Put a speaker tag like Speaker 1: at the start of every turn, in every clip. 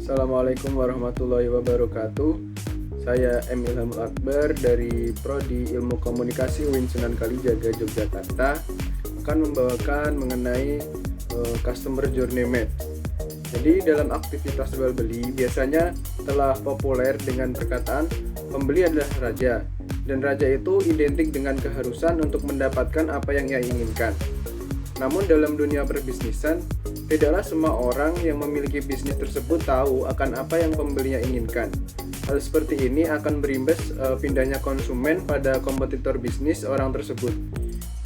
Speaker 1: Assalamualaikum warahmatullahi wabarakatuh. Saya M. Ilhamul Akbar dari Prodi Ilmu Komunikasi UIN Sunan Kalijaga, Yogyakarta akan membawakan mengenai Customer Journey Map. Jadi dalam aktivitas jual beli biasanya telah populer dengan perkataan pembeli adalah raja, dan raja itu identik dengan keharusan untuk mendapatkan apa yang ia inginkan. Namun dalam dunia perbisnisan, tidaklah semua orang yang memiliki bisnis tersebut tahu akan apa yang pembelinya inginkan. Hal seperti ini akan berimbas pindahnya konsumen pada kompetitor bisnis orang tersebut.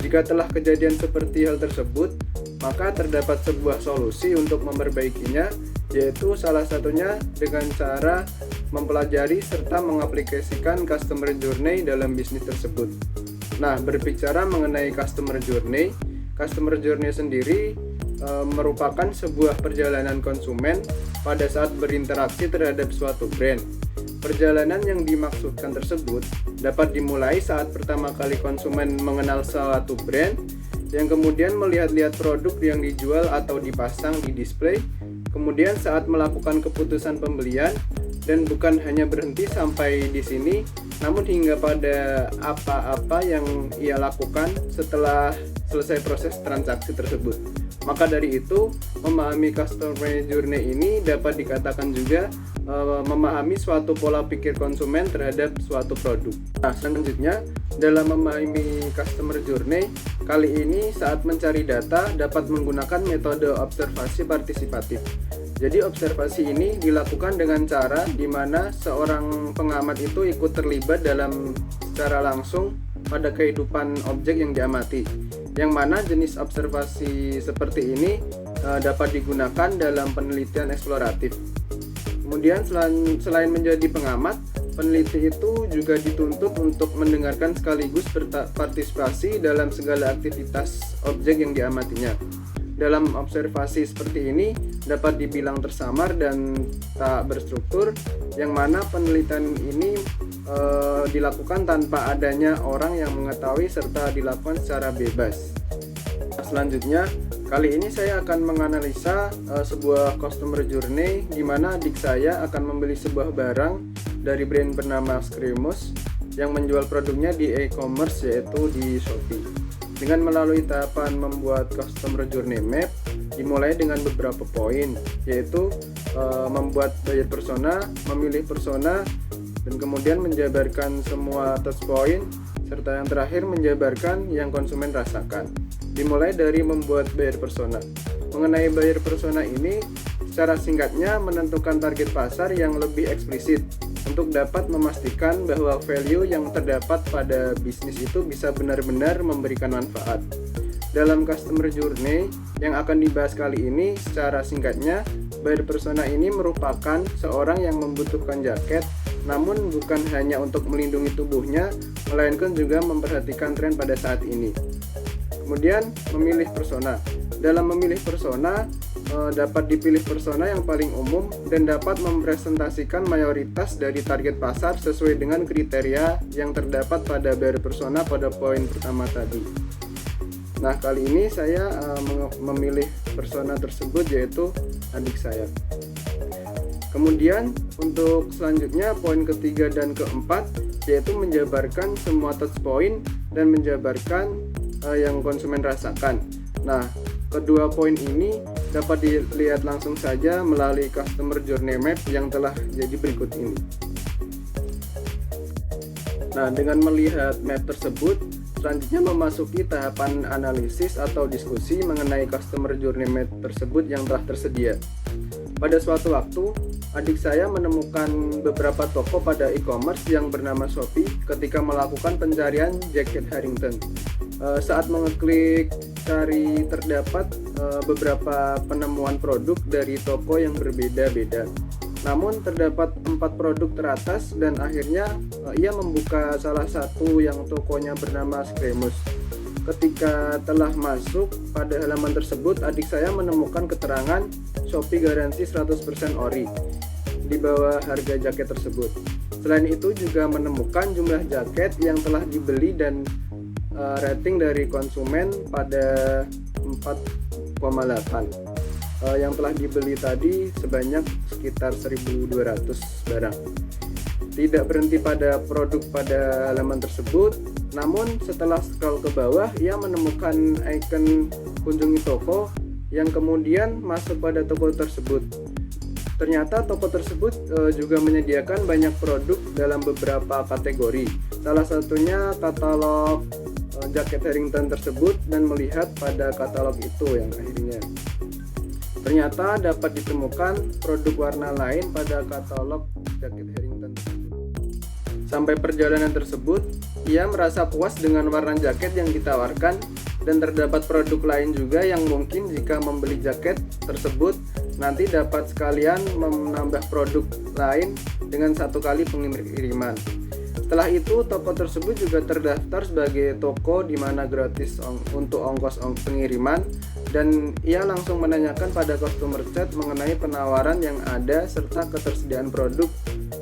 Speaker 1: Jika telah kejadian seperti hal tersebut, maka terdapat sebuah solusi untuk memperbaikinya, yaitu salah satunya dengan cara mempelajari serta mengaplikasikan customer journey dalam bisnis tersebut. Nah, berbicara mengenai customer journey sendiri merupakan sebuah perjalanan konsumen pada saat berinteraksi terhadap suatu brand. Perjalanan yang dimaksudkan tersebut dapat dimulai saat pertama kali konsumen mengenal suatu brand, yang kemudian melihat-lihat produk yang dijual atau dipasang di display, kemudian saat melakukan keputusan pembelian, dan bukan hanya berhenti sampai di sini, namun hingga pada apa-apa yang ia lakukan setelah selesai proses transaksi tersebut. Maka dari itu, memahami customer journey ini dapat dikatakan juga memahami suatu pola pikir konsumen terhadap suatu produk. Nah, selanjutnya dalam memahami customer journey, kali ini saat mencari data dapat menggunakan metode observasi partisipatif. Jadi observasi ini dilakukan dengan cara di mana seorang pengamat itu ikut terlibat dalam secara langsung pada kehidupan objek yang diamati. Yang mana jenis observasi seperti ini dapat digunakan dalam penelitian eksploratif. Kemudian selain menjadi pengamat, peneliti itu juga dituntut untuk mendengarkan sekaligus berpartisipasi dalam segala aktivitas objek yang diamatinya. Dalam observasi seperti ini dapat dibilang tersamar dan tak berstruktur, yang mana penelitian ini dilakukan tanpa adanya orang yang mengetahui serta dilakukan secara bebas. Selanjutnya, kali ini saya akan menganalisa sebuah customer journey di mana adik saya akan membeli sebuah barang dari brand bernama Screamos yang menjual produknya di e-commerce, yaitu di Shopee. Dengan melalui tahapan membuat customer journey map, dimulai dengan beberapa poin, yaitu membuat buyer persona, memilih persona, dan kemudian menjabarkan semua touch point, serta yang terakhir menjabarkan yang konsumen rasakan. Dimulai dari membuat buyer persona. Mengenai buyer persona ini, secara singkatnya menentukan target pasar yang lebih eksplisit untuk dapat memastikan bahwa value yang terdapat pada bisnis itu bisa benar-benar memberikan manfaat. Dalam customer journey yang akan dibahas kali ini, secara singkatnya, buyer persona ini merupakan seorang yang membutuhkan jaket, namun bukan hanya untuk melindungi tubuhnya, melainkan juga memperhatikan tren pada saat ini. Kemudian, memilih persona. Dalam memilih persona, dapat dipilih persona yang paling umum dan dapat mempresentasikan mayoritas dari target pasar sesuai dengan kriteria yang terdapat pada buyer persona pada poin pertama tadi. Nah, kali ini saya memilih persona tersebut, yaitu adik saya. Kemudian untuk selanjutnya poin ketiga dan keempat, yaitu menjabarkan semua touch point dan menjabarkan yang konsumen rasakan. Nah, kedua poin ini dapat dilihat langsung saja melalui customer journey map yang telah jadi berikut ini. Nah, dengan melihat map tersebut, selanjutnya memasuki tahapan analisis atau diskusi mengenai customer journey map tersebut yang telah tersedia. Pada suatu waktu, adik saya menemukan beberapa toko pada e-commerce yang bernama Shopee ketika melakukan pencarian jaket Harrington. Saat mengeklik cari, terdapat beberapa penemuan produk dari toko yang berbeda-beda. Namun terdapat 4 produk teratas, dan akhirnya ia membuka salah satu yang tokonya bernama Screamos. Ketika telah masuk pada halaman tersebut, adik saya menemukan keterangan Shopee garansi 100% ori di bawah harga jaket tersebut. Selain itu juga menemukan jumlah jaket yang telah dibeli dan rating dari konsumen pada 4,8. yang telah dibeli tadi sebanyak sekitar 1.200 barang. Tidak berhenti pada produk pada halaman tersebut, namun setelah scroll ke bawah, ia menemukan icon kunjungi toko yang kemudian masuk pada toko tersebut. Ternyata toko tersebut juga menyediakan banyak produk dalam beberapa kategori. Salah satunya katalog jaket Harrington tersebut, dan melihat pada katalog itu yang akhirnya ternyata dapat ditemukan produk warna lain pada katalog jaket Harrington tersebut. Sampai perjalanan tersebut, ia merasa puas dengan warna jaket yang ditawarkan, dan terdapat produk lain juga yang mungkin jika membeli jaket tersebut nanti dapat sekalian menambah produk lain dengan satu kali pengiriman. Setelah itu, toko tersebut juga terdaftar sebagai toko di mana gratis untuk ongkos pengiriman, dan ia langsung menanyakan pada customer chat mengenai penawaran yang ada serta ketersediaan produk,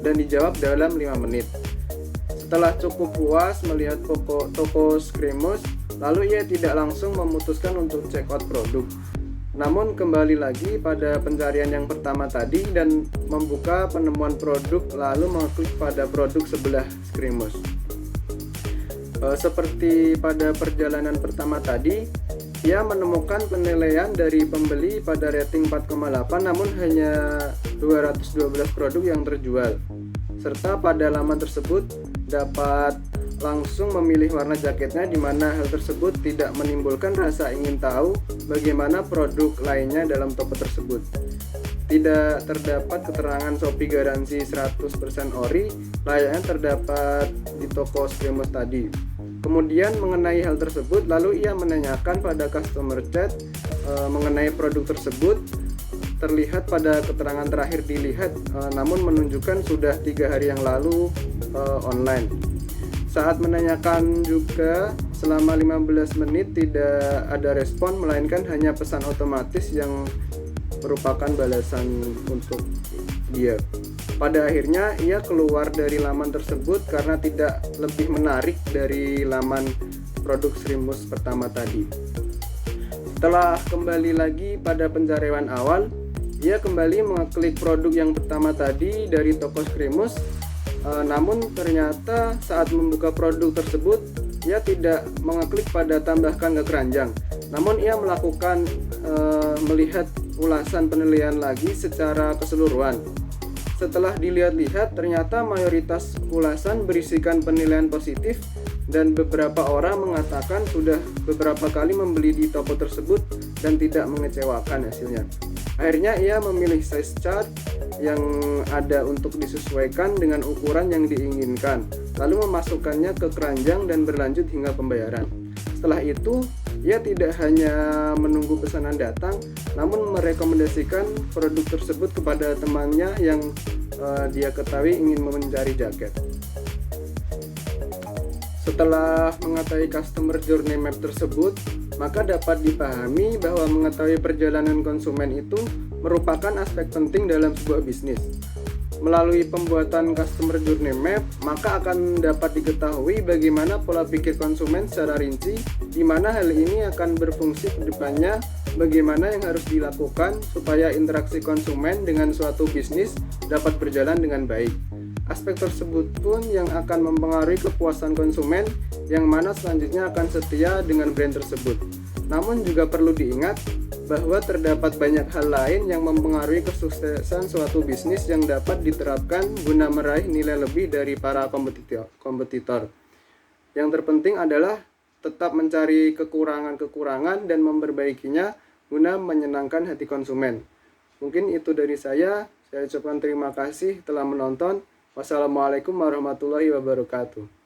Speaker 1: dan dijawab dalam 5 menit. Setelah cukup puas melihat toko Screamus, lalu ia tidak langsung memutuskan untuk check out produk, namun kembali lagi pada pencarian yang pertama tadi dan membuka penemuan produk, lalu mengklik pada produk sebelah Screamus. Seperti pada perjalanan pertama tadi, ia menemukan penilaian dari pembeli pada rating 4,8, namun hanya 212 produk yang terjual. Serta pada laman tersebut dapat langsung memilih warna jaketnya, di mana hal tersebut tidak menimbulkan rasa ingin tahu bagaimana produk lainnya dalam toko tersebut. Tidak terdapat keterangan Shopee garansi 100% ori layaknya terdapat di toko Screamus tadi. Kemudian mengenai hal tersebut, lalu ia menanyakan pada customer chat mengenai produk tersebut. Terlihat pada keterangan terakhir dilihat, namun menunjukkan sudah 3 hari yang lalu online. Saat menanyakan juga selama 15 menit tidak ada respon, melainkan hanya pesan otomatis yang merupakan balasan untuk dia. Pada akhirnya ia keluar dari laman tersebut karena tidak lebih menarik dari laman produk Screamus pertama tadi. Setelah kembali lagi pada pencarian awal, ia kembali mengeklik produk yang pertama tadi dari toko Screamus. Namun ternyata saat membuka produk tersebut, ia tidak mengeklik pada tambahkan ke keranjang, namun ia melakukan melihat ulasan penilaian lagi secara keseluruhan. Setelah dilihat-lihat, ternyata mayoritas ulasan berisikan penilaian positif, dan beberapa orang mengatakan sudah beberapa kali membeli di toko tersebut dan tidak mengecewakan hasilnya. Akhirnya ia memilih size chart yang ada untuk disesuaikan dengan ukuran yang diinginkan, lalu memasukkannya ke keranjang dan berlanjut hingga pembayaran. Setelah itu, ia tidak hanya menunggu pesanan datang, namun merekomendasikan produk tersebut kepada temannya yang dia ketahui ingin mencari jaket. Setelah mengetahui customer journey map tersebut, maka dapat dipahami bahwa mengetahui perjalanan konsumen itu merupakan aspek penting dalam sebuah bisnis. Melalui pembuatan customer journey map, maka akan dapat diketahui bagaimana pola pikir konsumen secara rinci, di mana hal ini akan berfungsi ke depannya, bagaimana yang harus dilakukan supaya interaksi konsumen dengan suatu bisnis dapat berjalan dengan baik. Aspek tersebut pun yang akan mempengaruhi kepuasan konsumen, yang mana selanjutnya akan setia dengan brand tersebut. Namun juga perlu diingat bahwa terdapat banyak hal lain yang mempengaruhi kesuksesan suatu bisnis yang dapat diterapkan guna meraih nilai lebih dari para kompetitor. Yang terpenting adalah tetap mencari kekurangan-kekurangan dan memperbaikinya guna menyenangkan hati konsumen. Mungkin itu dari saya ucapkan terima kasih telah menonton. Wassalamualaikum warahmatullahi wabarakatuh.